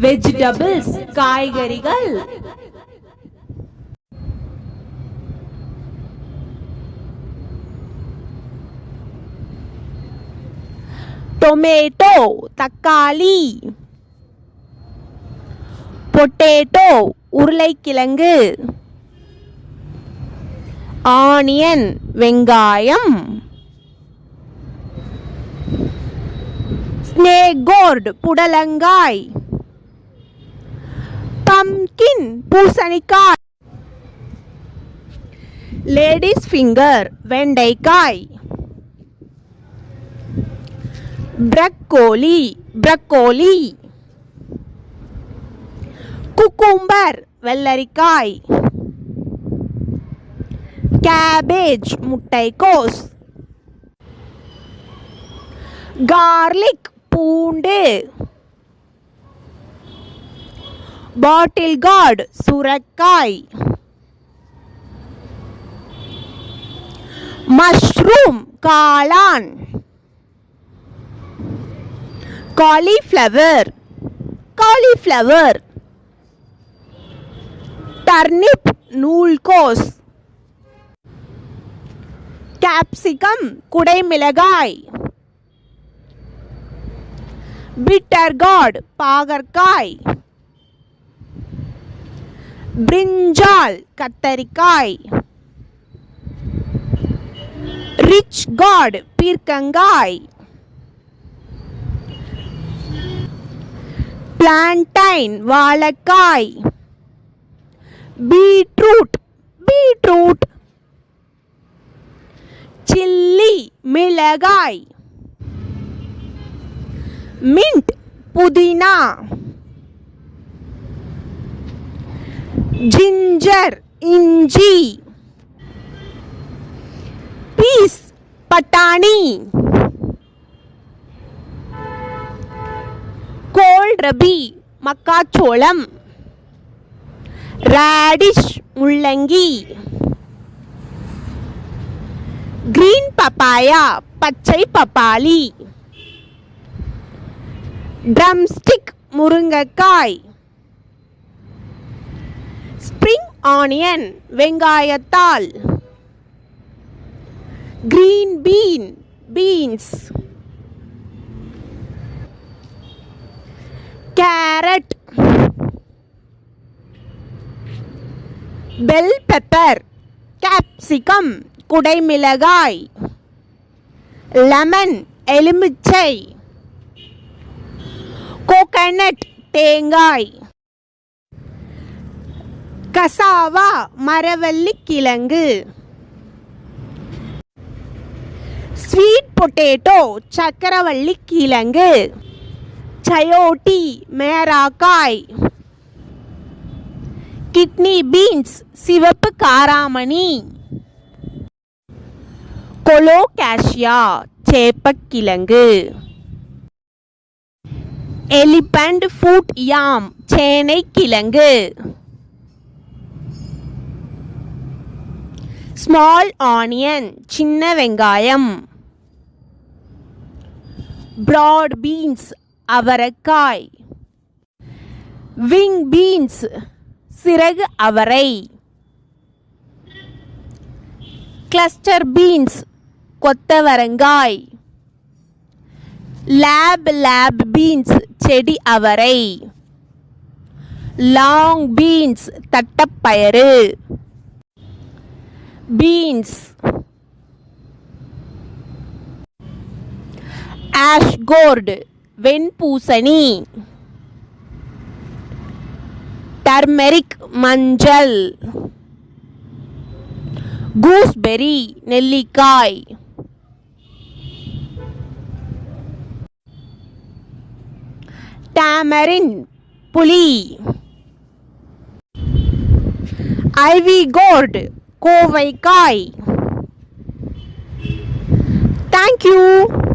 Vegetables காய்கறிகள். Tomato தக்காளி. Potato உருளைக்கிழங்கு. ஆனியன் வெங்காயம். ஸ்னேக் கோர்ட் புடலங்காய். பம்கின் பூசணிக்காய். லேடிஸ் ஃபிங்கர் வெண்டைக்காய். Broccoli broccoli. குக்கும்பர் வெள்ளரிக்காய். கேபேஜ் முட்டைக்கோஸ். கார்லிக் பூண்டு. பாட்டில் கார்டு சுரைக்காய். மஷ்ரூம் காளான். Cauliflower cauliflower. டர்னிப் நூல்கோஸ். கேப்சிகம் குடைமிளகாய். பிட்டர் கார்ட் பாகற்காய். பிரிஞ்சால் கத்தரிக்காய். ரிச் கார்ட் பீர்க்கங்காய். பிளான்டைன் வாழைக்காய். Beetroot beetroot. சில்லி மிளகாய். மின்ட் புதினா. ஜிஞ்சர் இஞ்சி. பீஸ் பட்டாணி. கோல்ரபி மக்காச்சோளம். ராடிஷ் முள்ளங்கி. கிரீன் பப்பாயா பச்சை பப்பாளி. ட்ரம்ஸ்டிக் முருங்கைக்காய். ஸ்ப்ரிங் ஆனியன் வெங்காயத்தாள். Green bean beans. Carrot. Bell pepper. Capsicum குடைமிளகாய். லெமன் எலுமிச்சை. கோகனட் தேங்காய். கசாவா மரவள்ளி கிழங்கு. ஸ்வீட் பொட்டேட்டோ சக்கரவள்ளி கிழங்கு. சயோட்டி மேராக்காய். கிட்னி பீன்ஸ் சிவப்பு காராமணி. கொலோகாசியா சேப்பக்கிழங்கு. எலிபண்ட் ஃபுட் யாம் சேனை கிழங்கு. ஸ்மால் ஆனியன் சின்ன வெங்காயம். பிராட் பீன்ஸ் அவரைக்காய். விங் பீன்ஸ் சிறகு அவரை. கிளஸ்டர் பீன்ஸ் கொத்தவரங்காய். லேப் பீன்ஸ் செடி அவரை. லாங் பீன்ஸ் தட்டப்பயறு. பீன்ஸ். ஆஷ் கோர்டு வெண்பூசணி. டர்மெரிக் மஞ்சள். கூஸ்பெரி நெல்லிக்காய். டாமரின் புளி. ஐவி கோர்டு கோவைக்காய். Thank you.